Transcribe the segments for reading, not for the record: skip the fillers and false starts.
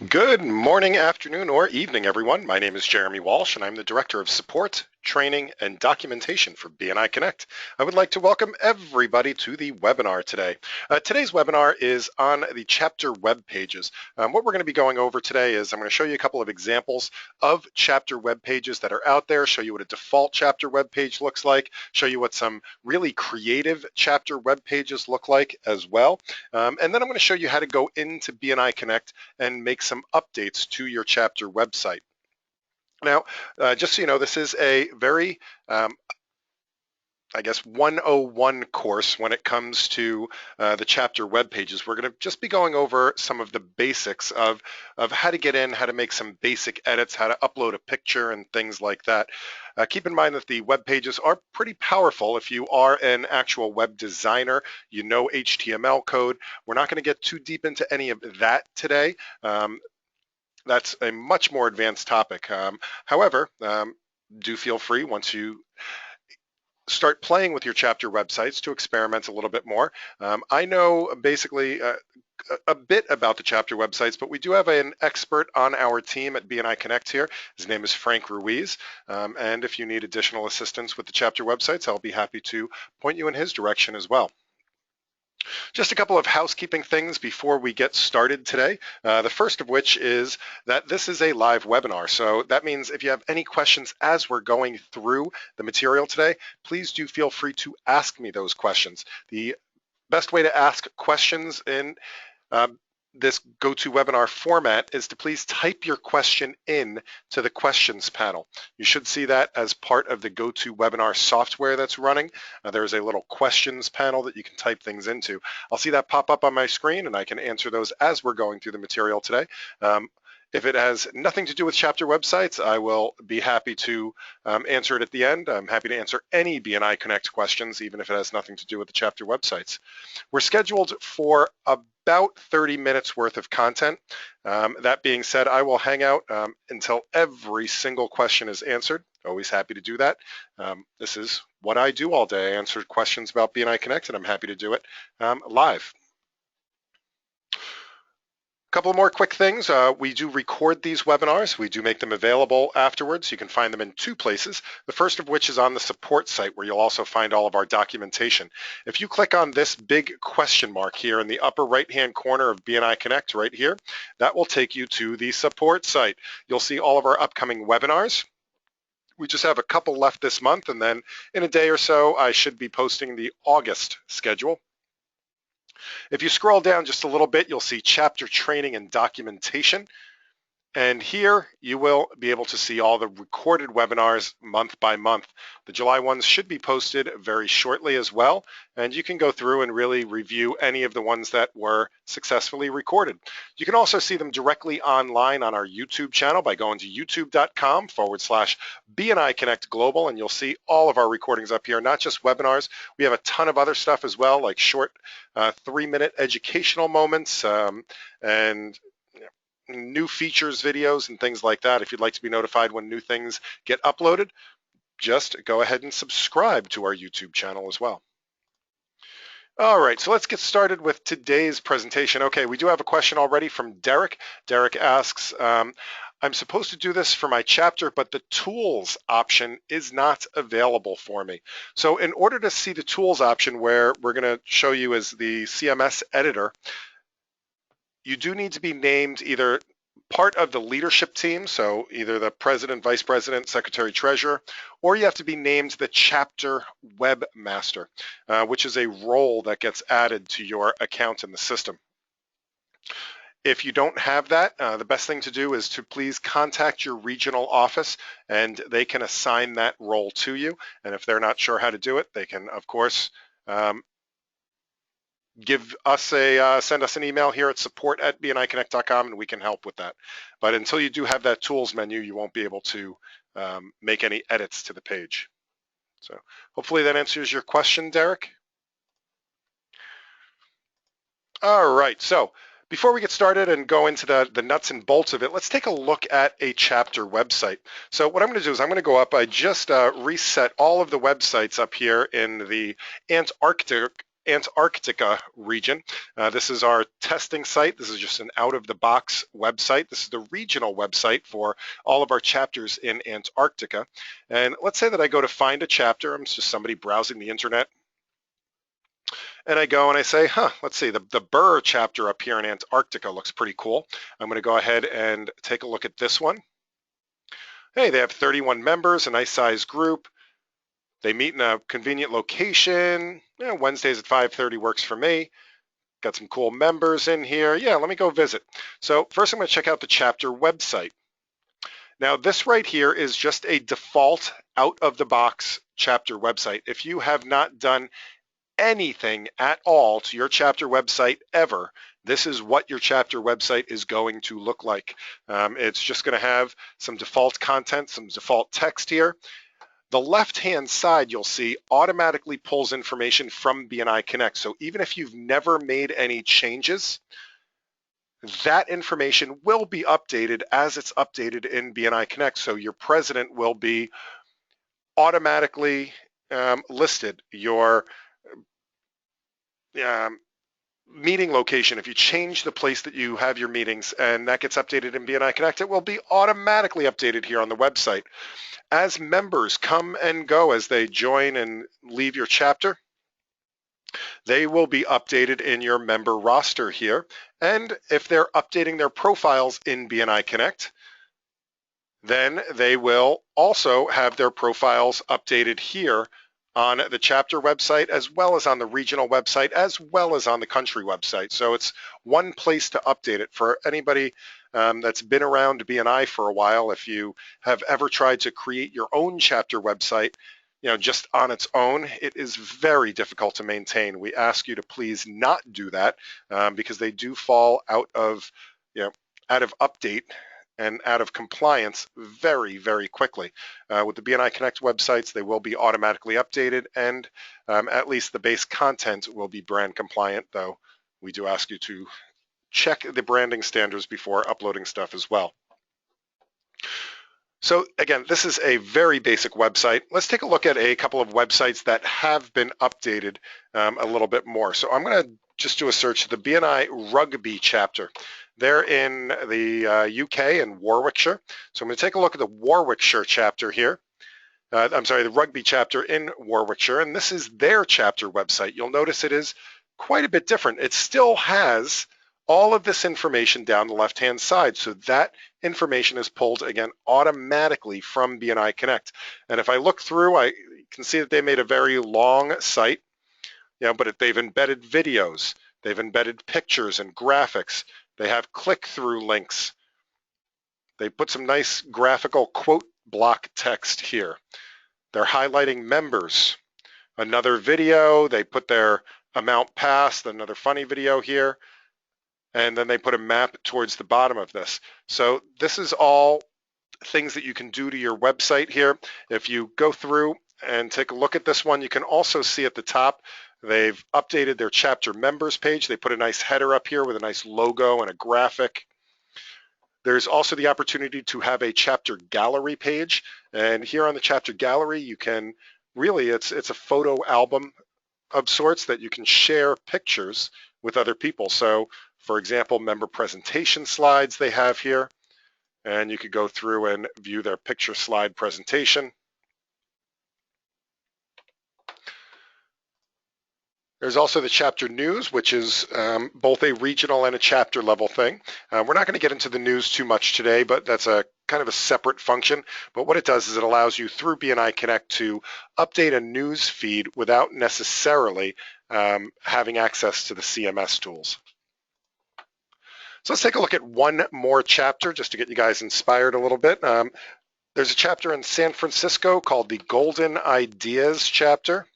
Good morning, afternoon, or evening, everyone. My name is Jeremy Walsh, and I'm the Director of Support, Training, and Documentation for BNI Connect. I would like to welcome everybody to the webinar today. Today's webinar is on the chapter web pages. What we're going to be going over today is I'm going to show you a couple of examples of chapter web pages that are out there, show you what a default chapter web page looks like, show you what some really creative chapter web pages look like as well. And then I'm going to show you how to go into BNI Connect and make some updates to your chapter website. Now, just so you know, this is a very, I guess, 101 course when it comes to the chapter web pages. We're going to just be going over some of the basics of how to get in, how to make some basic edits, how to upload a picture and things like that. Keep in mind that the web pages are pretty powerful. If you are an actual web designer, you know HTML code. We're not going to get too deep into any of that today. That's a much more advanced topic. However, do feel free once you start playing with your chapter websites to experiment a little bit more. I know basically a bit about the chapter websites, but we do have an expert on our team at BNI Connect here. His name is Frank Ruiz, and if you need additional assistance with the chapter websites, I'll be happy to point you in his direction as well. Just a couple of housekeeping things before we get started today. The first of which is that this is a live webinar. So that means if you have any questions as we're going through the material today, please do feel free to ask me those questions. The best way to ask questions in this GoToWebinar format is to please type your question in to the questions panel. You should see that as part of the GoToWebinar software that's running. There's a little questions panel that you can type things into. I'll see that pop up on my screen and I can answer those as we're going through the material today. If it has nothing to do with chapter websites, I will be happy to answer it at the end. I'm happy to answer any BNI Connect questions, even if it has nothing to do with the chapter websites. We're scheduled for about 30 minutes worth of content. That being said, I will hang out until every single question is answered. Always happy to do that. This is what I do all day. I answer questions about BNI Connect, and I'm happy to do it live. Couple more quick things. We do record these webinars. We do make them available afterwards. You can find them in two places. The first of which is on the support site, where you'll also find all of our documentation. If you click on this big question mark here in the upper right-hand corner of BNI Connect right here, that will take you to the support site. You'll see all of our upcoming webinars. We just have a couple left this month, and then in a day or so, I should be posting the August schedule. If you scroll down just a little bit, you'll see chapter training and documentation. And here you will be able to see all the recorded webinars month by month. The July ones should be posted very shortly as well. And you can go through and really review any of the ones that were successfully recorded. You can also see them directly online on our YouTube channel by going to youtube.com/BNI Connect Global, and you'll see all of our recordings up here, not just webinars. We have a ton of other stuff as well, like short 3-minute educational moments and new features videos and things like that. If you'd like to be notified when new things get uploaded, just go ahead and subscribe to our YouTube channel as well. All right, so let's get started with today's presentation. Okay, we do have a question already from Derek. Derek asks, I'm supposed to do this for my chapter, but the tools option is not available for me. So in order to see the tools option, where we're going to show you is the CMS Editor, you do need to be named either part of the leadership team, so either the president, vice president, secretary, treasurer, or you have to be named the chapter webmaster, which is a role that gets added to your account in the system. If you don't have that, the best thing to do is to please contact your regional office, and they can assign that role to you. And if they're not sure how to do it, they can, of course, send us an email here at support@bniconnect.com, and we can help with that. But until you do have that tools menu, you won't be able to make any edits to the page. So hopefully that answers your question, Derek. All right, so before we get started and go into the nuts and bolts of it, let's take a look at a chapter website. So what I'm going to do is I'm going to go up. I just reset all of the websites up here in the Antarctic Antarctica region. This is our testing site. This is just an out-of-the-box website. This is the regional website for all of our chapters in Antarctica. And let's say that I go to find a chapter. I'm just somebody browsing the internet. And I go and I say, let's see, the Burr chapter up here in Antarctica looks pretty cool. I'm going to go ahead and take a look at this one. Hey, they have 31 members, a nice size group. They meet in a convenient location. Wednesdays at 5:30 works for me. Got some cool members in here. Yeah, let me go visit. So first I'm going to check out the chapter website. Now this right here is just a default out-of-the-box chapter website. If you have not done anything at all to your chapter website ever, this is what your chapter website is going to look like. It's just going to have some default content, some default text here. The left-hand side, you'll see, automatically pulls information from BNI Connect. So even if you've never made any changes, that information will be updated as it's updated in BNI Connect. So your president will be automatically listed. Your meeting location, if you change the place that you have your meetings and that gets updated in BNI Connect, it will be automatically updated here on the website. As members come and go, as they join and leave your chapter, they will be updated in your member roster here. And if they're updating their profiles in BNI Connect, then they will also have their profiles updated here on the chapter website, as well as on the regional website, as well as on the country website. So it's one place to update it. For anybody that's been around BNI for a while, if you have ever tried to create your own chapter website, just on its own, it is very difficult to maintain. We ask you to please not do that because they do fall out of update and out of compliance very, very quickly. With the BNI Connect websites, they will be automatically updated, and at least the base content will be brand compliant, though we do ask you to check the branding standards before uploading stuff as well. So again, this is a very basic website. Let's take a look at a couple of websites that have been updated a little bit more. So I'm going to just do a search. The BNI Rugby chapter. They're in the UK in Warwickshire. So I'm going to take a look at the Warwickshire chapter here. I'm sorry, the Rugby chapter in Warwickshire, and this is their chapter website. You'll notice it is quite a bit different. It still has all of this information down the left-hand side. So that information is pulled, again, automatically from BNI Connect. And if I look through, I can see that they made a very long site, but they've embedded videos, they've embedded pictures and graphics, they have click-through links. They put some nice graphical quote block text here. They're highlighting members. Another video, they put their amount passed, another funny video here. And then they put a map towards the bottom of this. So this is all things that you can do to your website here. If you go through and take a look at this one, you can also see at the top, they've updated their chapter members page. They put a nice header up here with a nice logo and a graphic. There's also the opportunity to have a chapter gallery page. And here on the chapter gallery, you can really, it's a photo album of sorts that you can share pictures with other people. So for example, member presentation slides they have here, and you could go through and view their picture slide presentation. There's also the chapter news, which is both a regional and a chapter level thing. We're not going to get into the news too much today, but that's a kind of a separate function. But what it does is it allows you through BNI Connect to update a news feed without necessarily having access to the CMS tools. So let's take a look at one more chapter just to get you guys inspired a little bit. There's a chapter in San Francisco called the Golden Ideas chapter.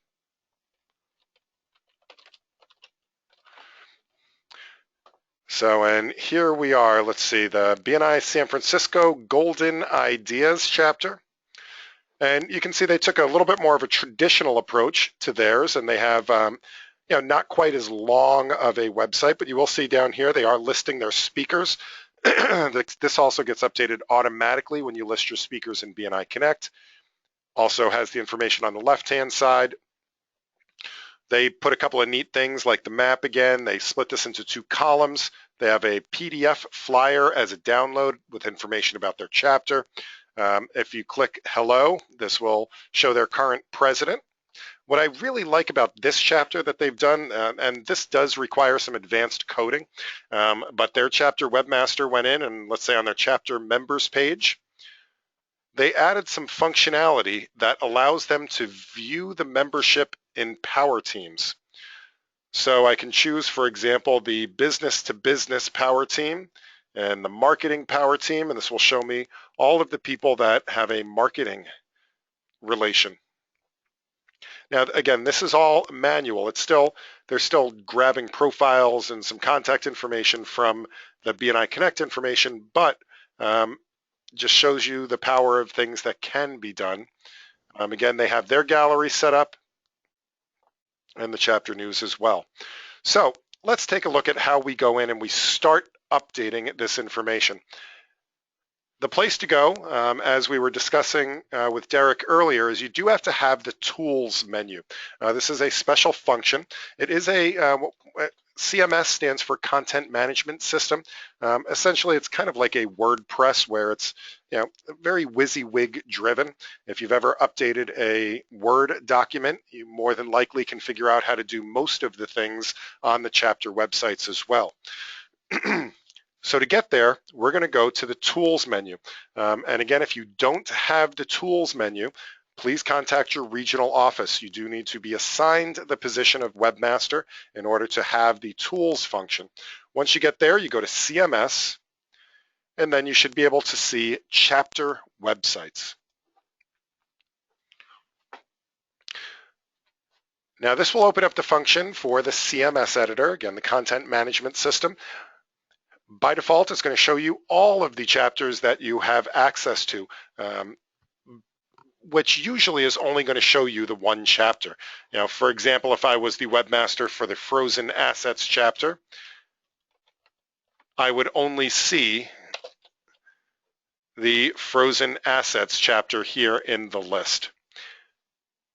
So, and here we are, let's see, the BNI San Francisco Golden Ideas chapter. And you can see they took a little bit more of a traditional approach to theirs, and they have not quite as long of a website, but you will see down here they are listing their speakers. This also gets updated automatically when you list your speakers in BNI Connect. Also has the information on the left-hand side. They put a couple of neat things like the map again. They split this into 2 columns. They have a PDF flyer as a download with information about their chapter. If you click hello, this will show their current president. What I really like about this chapter that they've done, and this does require some advanced coding, but their chapter webmaster went in and let's say on their chapter members page, they added some functionality that allows them to view the membership in Power Teams. So I can choose, for example, the business to business Power Team and the marketing Power Team, and this will show me all of the people that have a marketing relation. Now, again, this is all manual. They're still grabbing profiles and some contact information from the BNI Connect information, but just shows you the power of things that can be done. Again, they have their gallery set up and the chapter news as well. So let's take a look at how we go in and we start updating this information. The place to go, as we were discussing with Derek earlier, is you do have to have the tools menu. This is a special function. It is a CMS stands for Content Management System. Essentially, it's kind of like a WordPress where it's very WYSIWYG driven. If you've ever updated a Word document, you more than likely can figure out how to do most of the things on the chapter websites as well. So to get there, we're going to go to the Tools menu. And again, if you don't have the Tools menu, please contact your regional office. You do need to be assigned the position of Webmaster in order to have the Tools function. Once you get there, you go to CMS, and then you should be able to see Chapter Websites. Now this will open up the function for the CMS Editor, again, the Content Management System. By default, it's going to show you all of the chapters that you have access to, which usually is only going to show you the one chapter. For example, if I was the webmaster for the Frozen Assets chapter, I would only see the Frozen Assets chapter here in the list.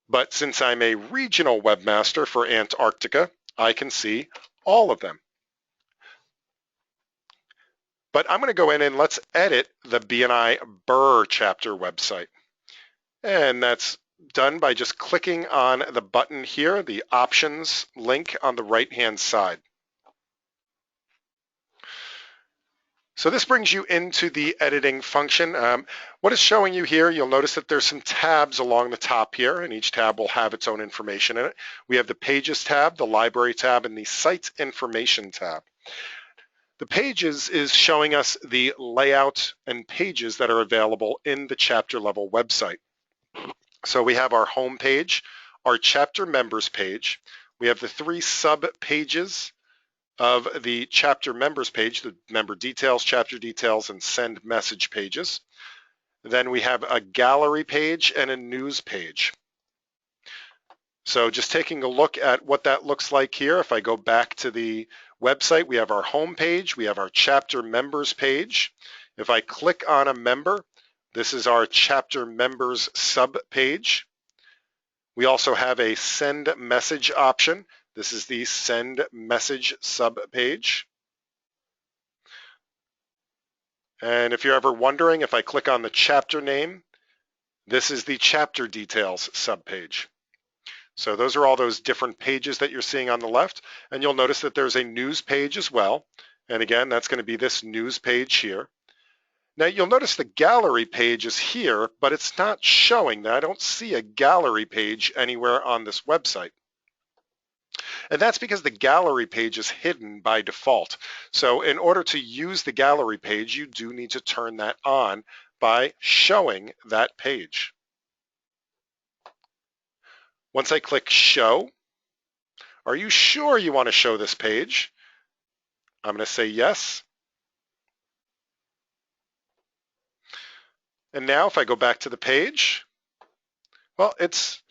But since I'm a regional webmaster for Antarctica, I can see all of them. But I'm going to go in and let's edit the BNI Burr chapter website. And that's done by just clicking on the button here, the options link on the right-hand side. So this brings you into the editing function. What it's showing you here, you'll notice that there's some tabs along the top here, and each tab will have its own information in it. We have the Pages tab, the Library tab, and the Site Information tab. The Pages is showing us the layout and pages that are available in the chapter level website. So we have our home page, our chapter members page. We have the 3 sub pages of the chapter members page, the member details, chapter details, and send message pages. Then we have a gallery page and a news page. So just taking a look at what that looks like here, if I go back to the website, we have our home page, we have our chapter members page. If I click on a member, this is our chapter members sub page. We also have a send message option. This is the send message sub page. And if you're ever wondering, if I click on the chapter name, this is the chapter details sub page. So those are all those different pages that you're seeing on the left. And you'll notice that there's a news page as well. And again, that's going to be this news page here. Now you'll notice the gallery page is here, but it's not showing that. I don't see a gallery page anywhere on this website. And that's because the gallery page is hidden by default. So in order to use the gallery page, you do need to turn that on by showing that page. Once I click show, are you sure you want to show this page? I'm going to say yes. And now if I go back to the page, well, it's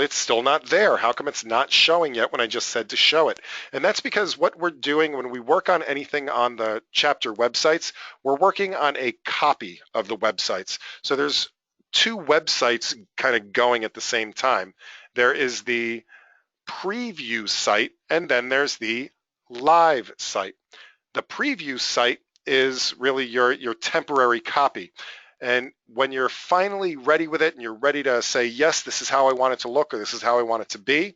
still not there. How come it's not showing yet when I just said to show it? And that's because what we're doing when we work on anything on the chapter websites, we're working on a copy of the websites. So there's 2 websites kind of going at the same time. There is the preview site, and then there's the live site. The preview site is really your temporary copy. And when you're finally ready with it and you're ready to say, yes, this is how I want it to look, or this is how I want it to be,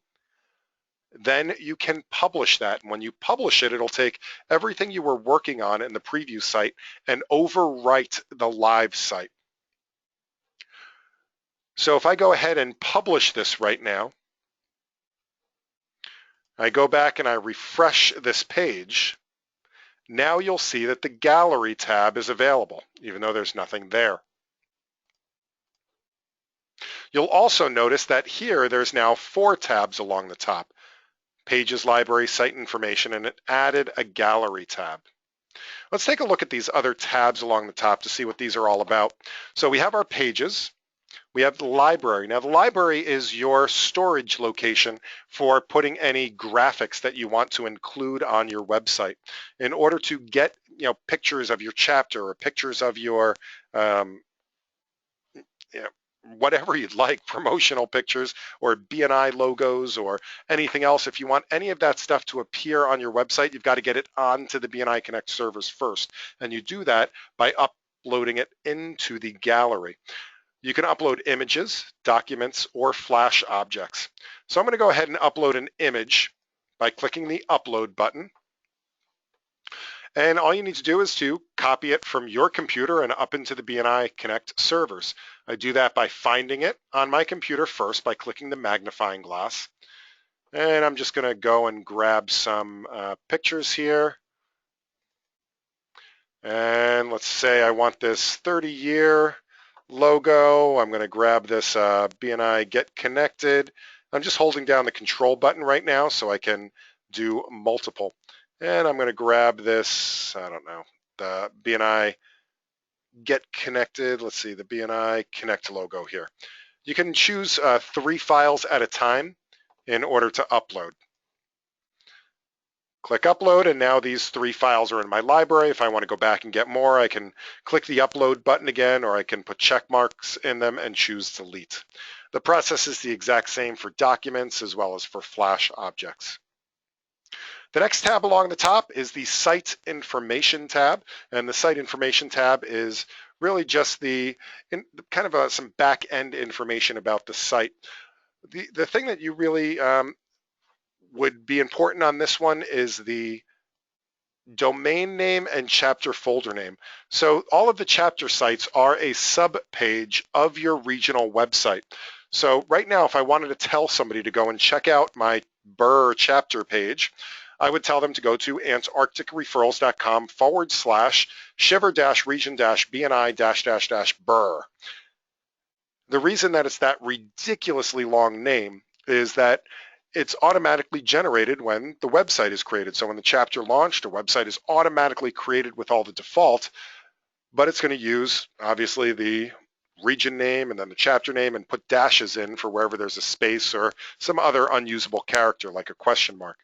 then you can publish that. And when you publish it, it'll take everything you were working on in the preview site and overwrite the live site. So if I go ahead and publish this right now, I go back and I refresh this page, now you'll see that the gallery tab is available, even though there's nothing there. You'll also notice that here there's now 4 tabs along the top: Pages, Library, Site Information, and it added a gallery tab. Let's take a look at these other tabs along the top to see what these are all about. So we have our pages. We have the library. Now the library is your storage location for putting any graphics that you want to include on your website. In order to get pictures of your chapter or pictures of your whatever you'd like, promotional pictures or BNI logos or anything else, if you want any of that stuff to appear on your website, you've got to get it onto the BNI Connect servers first. And you do that by uploading it into the gallery. You can upload images, documents, or Flash objects. So I'm going to go ahead and upload an image by clicking the upload button. And all you need to do is to copy it from your computer and up into the BNI Connect servers. I do that by finding it on my computer first by clicking the magnifying glass. And I'm just going to go and grab some pictures here. And let's say I want this 30-year logo. I'm going to grab this BNI Get Connected. I'm just holding down the control button right now so I can do multiple. And I'm going to grab this, I don't know, the BNI Get Connected. Let's see, the BNI Connect logo here. You can choose 3 files at a time in order to upload. Click upload, and now these 3 files are in my library. If I want to go back and get more, I can click the upload button again, or I can put check marks in them and choose delete. The process is the exact same for documents as well as for Flash objects. The next tab along the top is the Site Information tab, and the Site Information tab is really just some back-end information about the site. The thing that you really would be important on this one is the domain name and chapter folder name. So all of the chapter sites are a sub-page of your regional website. So right now, if I wanted to tell somebody to go and check out my BRR chapter page, I would tell them to go to antarcticreferrals.com/shiver-region-bni-BRR. The reason that it's that ridiculously long name is that it's automatically generated when the website is created. So when the chapter launched, a website is automatically created with all the default, but it's going to use, obviously, the region name and then the chapter name and put dashes in for wherever there's a space or some other unusable character like a question mark.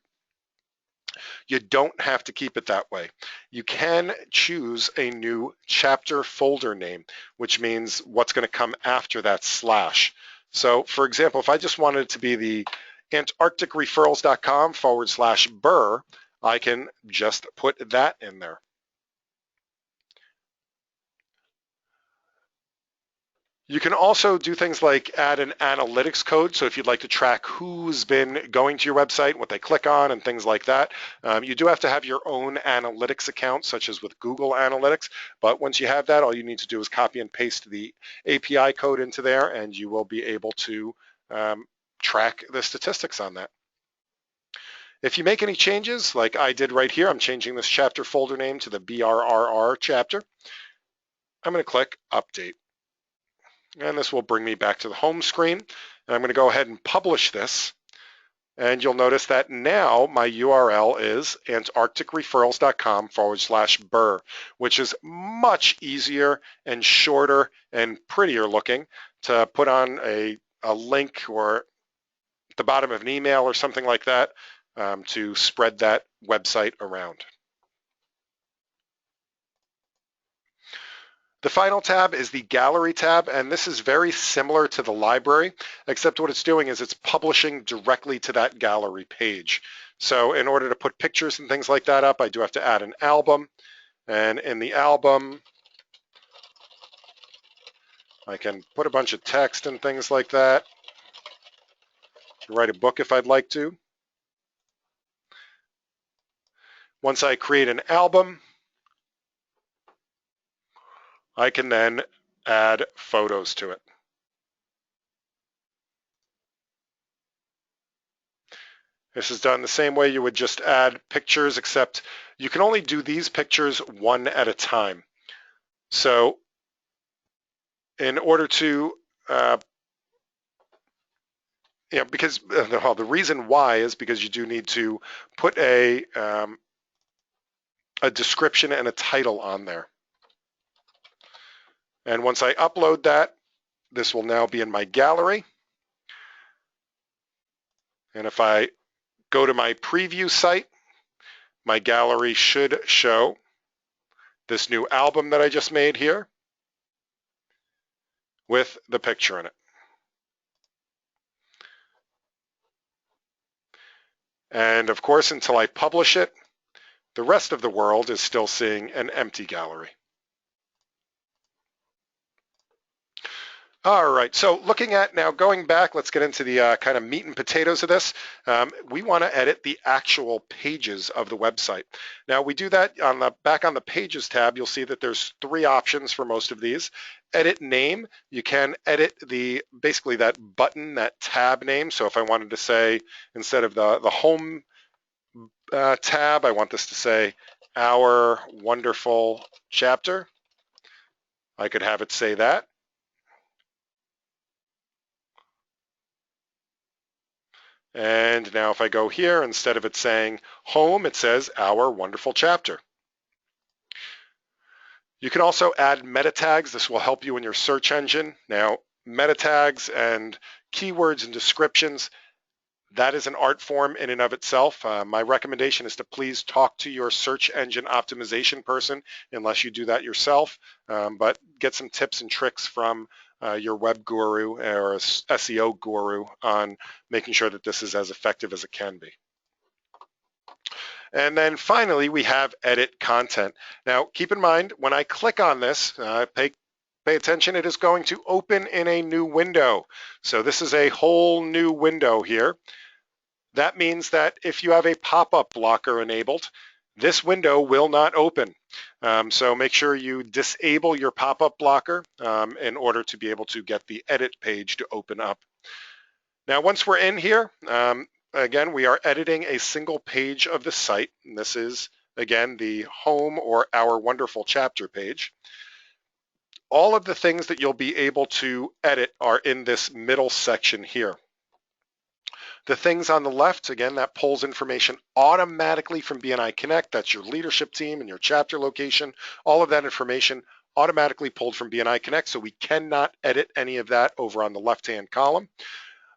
You don't have to keep it that way. You can choose a new chapter folder name, which means what's going to come after that slash. So for example, if I just wanted it to be the antarcticreferrals.com/BRR, I can just put that in there. You can also do things like add an analytics code. So if you'd like to track who's been going to your website, what they click on, and things like that, you do have to have your own analytics account, such as with Google Analytics. But once you have that, all you need to do is copy and paste the API code into there, and you will be able to track the statistics on that. If you make any changes, like I did right here, I'm changing this chapter folder name to the BRRR chapter. I'm going to click Update. And this will bring me back to the home screen. And I'm going to go ahead and publish this. And you'll notice that now my URL is antarcticreferrals.com/BRR, which is much easier and shorter and prettier looking to put on a link or at the bottom of an email or something like that to spread that website around. The final tab is the Gallery tab, and this is very similar to the library, except what it's doing is it's publishing directly to that gallery page. So in order to put pictures and things like that up, I do have to add an album, and in the album, I can put a bunch of text and things like that. Write a book if I'd like to. Once I create an album, I can then add photos to it. This is done the same way you would just add pictures, except you can only do these pictures one at a time. So in order to, because the reason why is because you do need to put a description and a title on there. And once I upload that, this will now be in my gallery. And if I go to my preview site, my gallery should show this new album that I just made here with the picture in it. And of course, until I publish it, the rest of the world is still seeing an empty gallery. All right, so looking at now, going back, let's get into the kind of meat and potatoes of this. We want to edit the actual pages of the website. Now we do that on the back on the Pages tab. You'll see that there's 3 options for most of these. Edit name, you can edit basically that button, that tab name. So if I wanted to say, instead of the home tab, I want this to say Our Wonderful Chapter. I could have it say that. And now if I go here, instead of it saying home, it says Our Wonderful Chapter. You can also add meta tags. This will help you in your search engine. Now, meta tags and keywords and descriptions, that is an art form in and of itself. My recommendation is to please talk to your search engine optimization person, unless you do that yourself, but get some tips and tricks from your web guru or SEO guru on making sure that this is as effective as it can be. And then finally, we have edit content. Now, keep in mind, when I click on this, pay attention, it is going to open in a new window. So this is a whole new window here. That means that if you have a pop-up blocker enabled, this window will not open. So make sure you disable your pop-up blocker in order to be able to get the edit page to open up. Now, once we're in here, again, we are editing a single page of the site. And this is, again, the home or Our Wonderful Chapter page. All of the things that you'll be able to edit are in this middle section here. The things on the left, again, that pulls information automatically from BNI Connect. That's your leadership team and your chapter location. All of that information automatically pulled from BNI Connect, so we cannot edit any of that over on the left-hand column.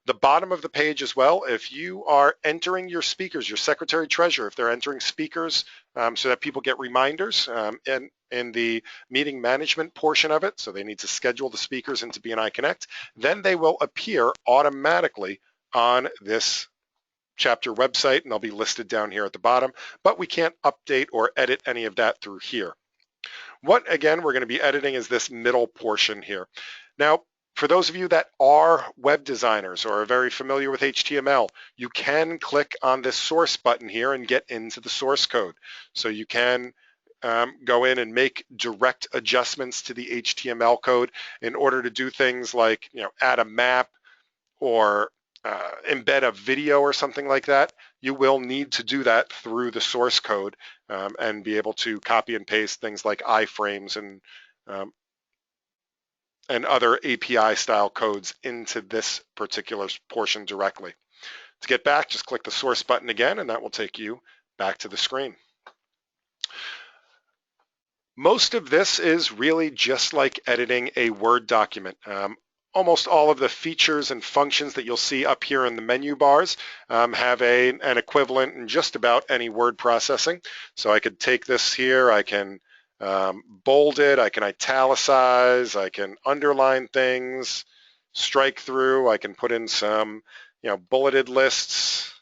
The bottom of the page as well, if you are entering your speakers, your secretary treasurer, if they're entering speakers so that people get reminders and in the meeting management portion of it, so they need to schedule the speakers into BNI Connect, then they will appear automatically on this chapter website, and they'll be listed down here at the bottom, but we can't update or edit any of that through here. What, again, we're going to be editing is this middle portion here. Now, for those of you that are web designers or are very familiar with HTML, you can click on this source button here and get into the source code. So you can go in and make direct adjustments to the HTML code in order to do things like, add a map or embed a video or something like that. You will need to do that through the source code and be able to copy and paste things like iframes and other API style codes into this particular portion directly. To get back, just click the source button again, and that will take you back to the screen. Most of this is really just like editing a Word document. Almost all of the features and functions that you'll see up here in the menu bars have an equivalent in just about any word processing. So I could take this here, I can bold it, I can italicize, I can underline things, strike through, I can put in some, bulleted lists.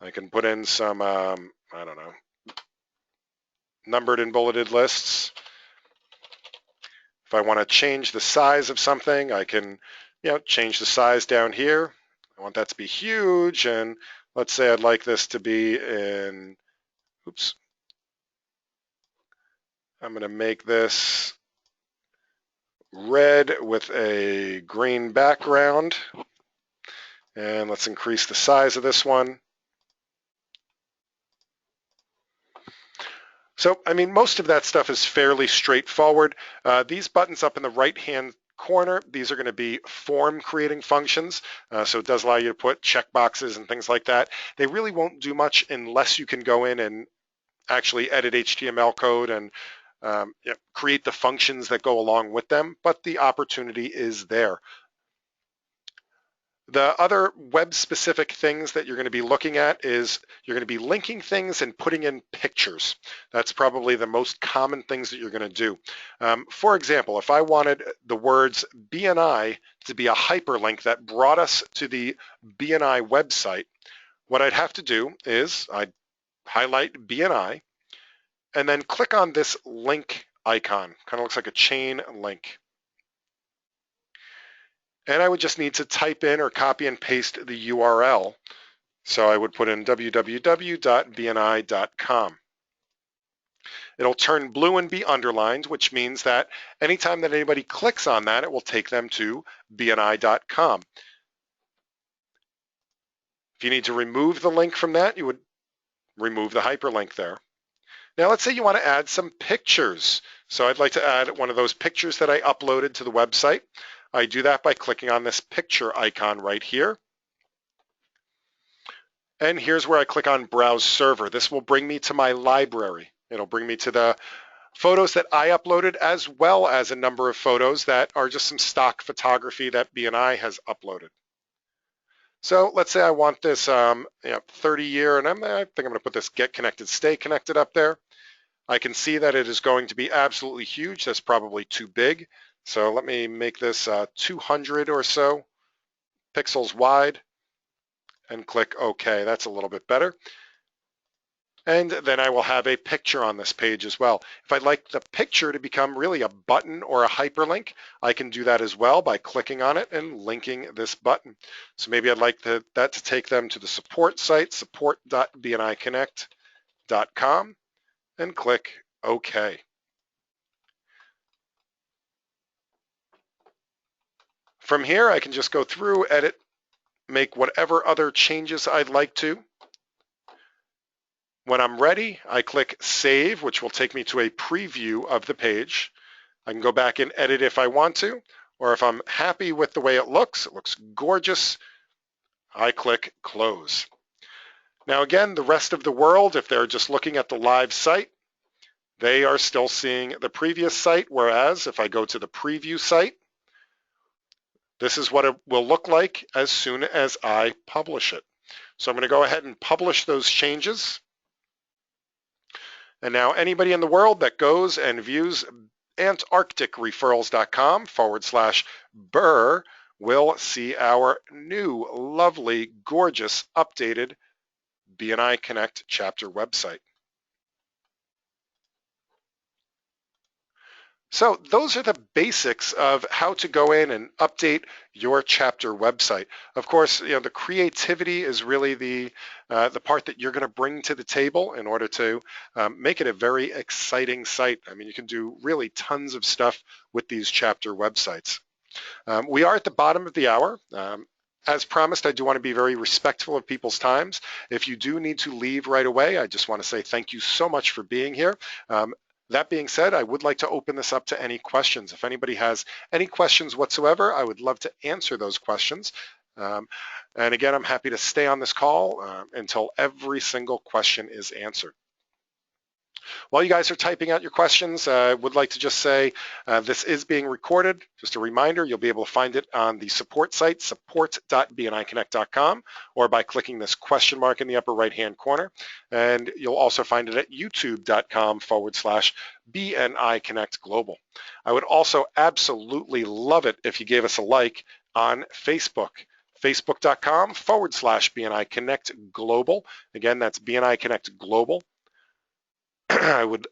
I can put in some, I don't know, numbered and bulleted lists. If I want to change the size of something, I can, change the size down here. I want that to be huge, and let's say I'd like this to be in, oops, I'm going to make this red with a green background, and let's increase the size of this one. So, I mean, most of that stuff is fairly straightforward. These buttons up in the right-hand corner, these are going to be form creating functions. So it does allow you to put checkboxes and things like that. They really won't do much unless you can go in and actually edit HTML code and create the functions that go along with them, but the opportunity is there. The other web-specific things that you're going to be looking at is you're going to be linking things and putting in pictures. That's probably the most common things that you're going to do. For example, if I wanted the words BNI to be a hyperlink that brought us to the BNI website, what I'd have to do is I'd highlight BNI and then click on this link icon. Kind of looks like a chain link. And I would just need to type in or copy and paste the URL. So I would put in www.bni.com. It'll turn blue and be underlined, which means that anytime that anybody clicks on that, it will take them to bni.com. If you need to remove the link from that, you would remove the hyperlink there. Now let's say you want to add some pictures. So I'd like to add one of those pictures that I uploaded to the website. I do that by clicking on this picture icon right here. And here's where I click on Browse Server. This will bring me to my library. It'll bring me to the photos that I uploaded, as well as a number of photos that are just some stock photography that BNI has uploaded. So let's say I want this 30-year, and I think I'm going to put this Get Connected, Stay Connected up there. I can see that it is going to be absolutely huge. That's probably too big. So let me make this 200 or so pixels wide and click OK. That's a little bit better. And then I will have a picture on this page as well. If I'd like the picture to become really a button or a hyperlink, I can do that as well by clicking on it and linking this button. So maybe I'd like that to take them to the support site, support.bniconnect.com, and click OK. From here, I can just go through, edit, make whatever other changes I'd like to. When I'm ready, I click Save, which will take me to a preview of the page. I can go back and edit if I want to, or if I'm happy with the way it looks gorgeous, I click Close. Now again, the rest of the world, if they're just looking at the live site, they are still seeing the previous site, whereas if I go to the preview site, this is what it will look like as soon as I publish it. So I'm going to go ahead and publish those changes. And now anybody in the world that goes and views antarcticreferrals.com/BRR will see our new, lovely, gorgeous, updated BNI Connect chapter website. So those are the basics of how to go in and update your chapter website. Of course, the creativity is really the part that you're going to bring to the table in order to make it a very exciting site. I mean, you can do really tons of stuff with these chapter websites. We are at the bottom of the hour. As promised, I do want to be very respectful of people's times. If you do need to leave right away, I just want to say thank you so much for being here. That being said, I would like to open this up to any questions. If anybody has any questions whatsoever, I would love to answer those questions. And again, I'm happy to stay on this call until every single question is answered. While you guys are typing out your questions, I would like to just say this is being recorded. Just a reminder, you'll be able to find it on the support site, support.bniconnect.com, or by clicking this question mark in the upper right-hand corner. And you'll also find it at youtube.com/BNI Connect Global. I would also absolutely love it if you gave us a like on Facebook. Facebook.com/BNI Connect Global. Again, that's BNI Connect Global. I'm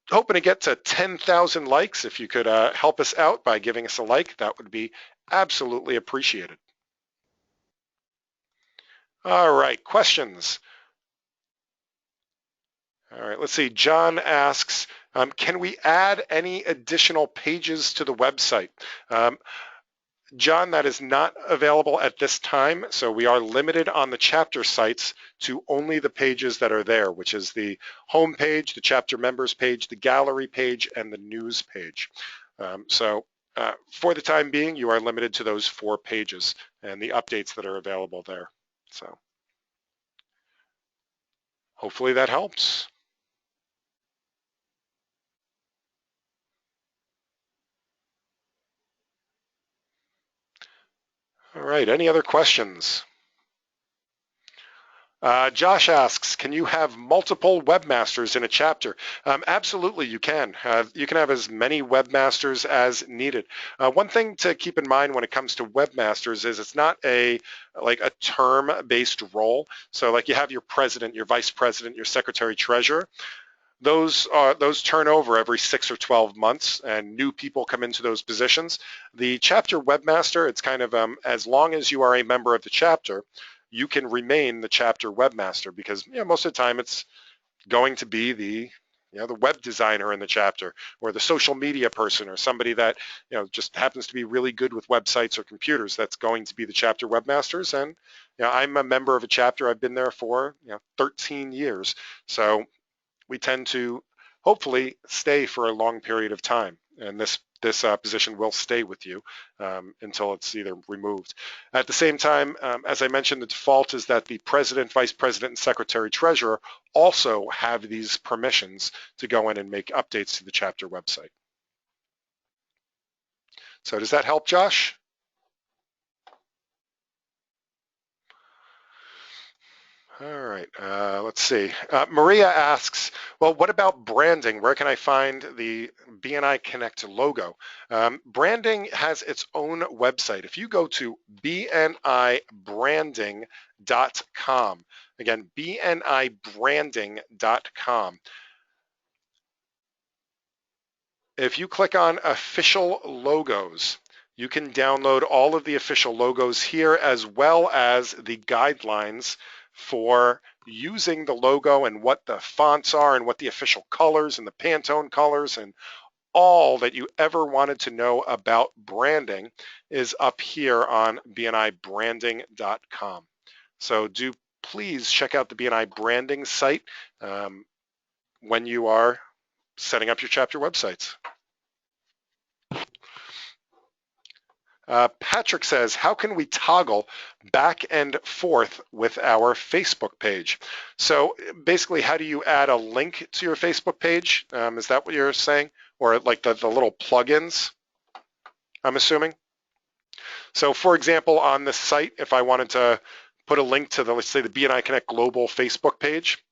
hoping to get to 10,000 likes. If you could help us out by giving us a like, that would be absolutely appreciated. All right, questions. All right, let's see. John asks, can we add any additional pages to the website? John, that is not available at this time, so we are limited on the chapter sites to only the pages that are there, which is the home page, the chapter members page, the gallery page, and the news page. For the time being, you are limited to those 4 pages and the updates that are available there. So hopefully that helps. All right, any other questions? Josh asks, can you have multiple webmasters in a chapter? Absolutely, you can. You can have as many webmasters as needed. One thing to keep in mind when it comes to webmasters is it's not like a term-based role. So like you have your president, your vice president, your secretary treasurer. Those turn over every 6 or 12 months, and new people come into those positions. The chapter webmaster, it's kind of as long as you are a member of the chapter, you can remain the chapter webmaster, because most of the time it's going to be the web designer in the chapter, or the social media person, or somebody that just happens to be really good with websites or computers. That's going to be the chapter webmasters. And I'm a member of a chapter. I've been there for 13 years, so we tend to hopefully stay for a long period of time, and this position will stay with you until it's either removed. At the same time, as I mentioned, the default is that the president, vice president, and secretary treasurer also have these permissions to go in and make updates to the chapter website. So does that help, Josh? All right, let's see. Maria asks, well, what about branding? Where can I find the BNI Connect logo? Branding has its own website. If you go to bnibranding.com, again, bnibranding.com, if you click on official logos, you can download all of the official logos here, as well as the guidelines for using the logo and what the fonts are and what the official colors and the Pantone colors and all that you ever wanted to know about branding is up here on bnibranding.com. So do please check out the BNI Branding site when you are setting up your chapter websites. Patrick says, how can we toggle back and forth with our Facebook page? So basically, how do you add a link to your Facebook page? Is that what you're saying? Or like the little plugins, I'm assuming? So for example, on this site, if I wanted to put a link to let's say the BNI Connect Global Facebook page,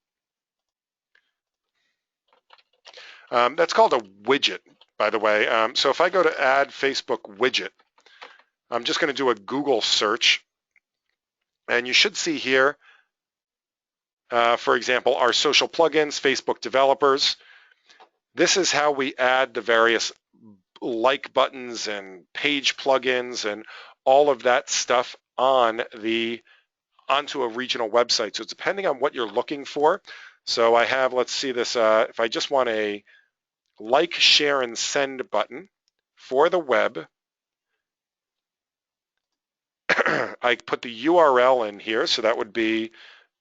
that's called a widget, by the way. So if I go to add Facebook widget, I'm just going to do a Google search, and you should see here, for example, our social plugins, Facebook developers. This is how we add the various like buttons and page plugins and all of that stuff onto a regional website. So it's depending on what you're looking for. So I have, let's see this, if I just want a like, share, and send button for the web, I put the URL in here, so that would be,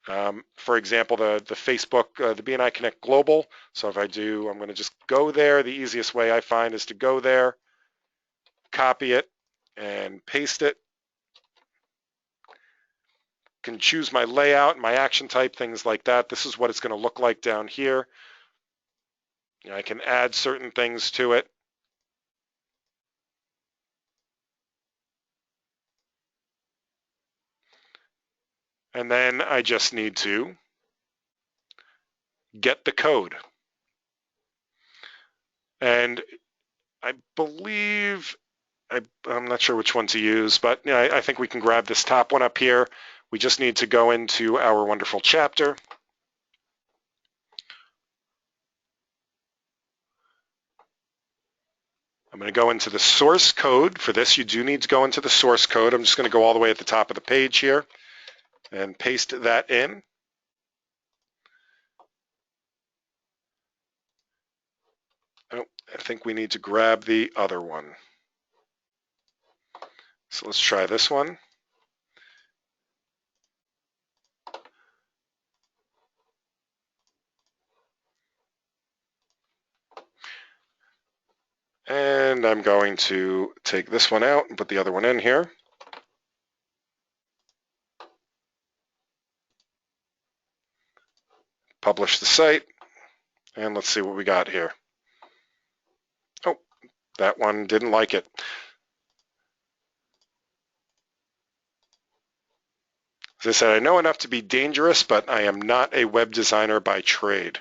for example, the Facebook, the BNI Connect Global. So if I do, I'm going to just go there. The easiest way I find is to go there, copy it, and paste it. can choose my layout, my action type, things like that. This is what it's going to look like down here. I can add certain things to it. And then I just need to get the code. And I believe, I'm not sure which one to use, but I think we can grab this top one up here. We just need to go into our wonderful chapter. I'm going to go into the source code. For this, you do need to go into the source code. I'm just going to go all the way at the top of the page here and paste that in. Oh, I think we need to grab the other one. So let's try this one. And I'm going to take this one out and put the other one in here. Publish the site, and let's see what we got here. Oh, that one didn't like it. As I said, I know enough to be dangerous, but I am not a web designer by trade.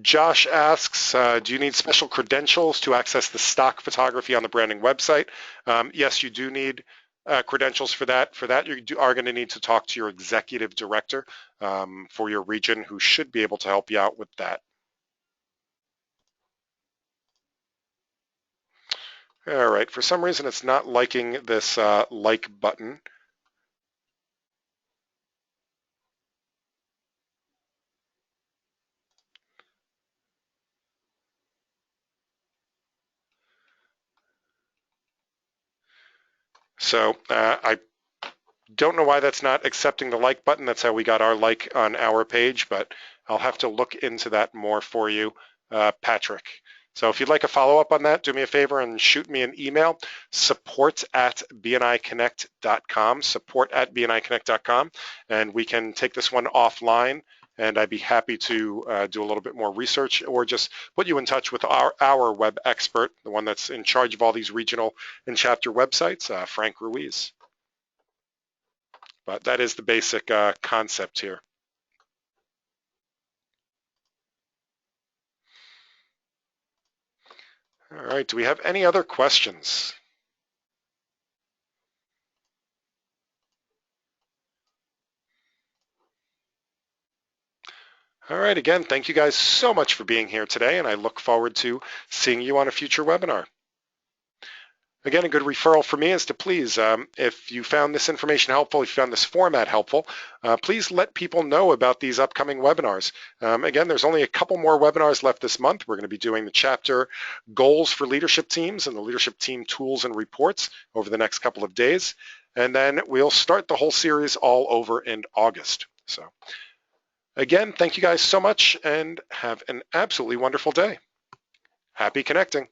Josh asks, do you need special credentials to access the stock photography on the branding website? Yes, you do need credentials for that. For that, you are going to need to talk to your executive director for your region, who should be able to help you out with that. All right, for some reason it's not liking this like button. So I don't know why that's not accepting the like button. That's how we got our like on our page, but I'll have to look into that more for you, Patrick. So if you'd like a follow-up on that, do me a favor and shoot me an email, support@bniconnect.com, support@bniconnect.com, and we can take this one offline, and I'd be happy to do a little bit more research or just put you in touch with our web expert, the one that's in charge of all these regional and chapter websites, Frank Ruiz. But that is the basic concept here. All right, do we have any other questions? All right, again, thank you guys so much for being here today, and I look forward to seeing you on a future webinar. Again, a good referral for me is to please, if you found this information helpful, if you found this format helpful, please let people know about these upcoming webinars. Again, there's only a couple more webinars left this month. We're going to be doing the chapter goals for leadership teams and the leadership team tools and reports over the next couple of days. And then we'll start the whole series all over in August. So again, thank you guys so much and have an absolutely wonderful day. Happy connecting.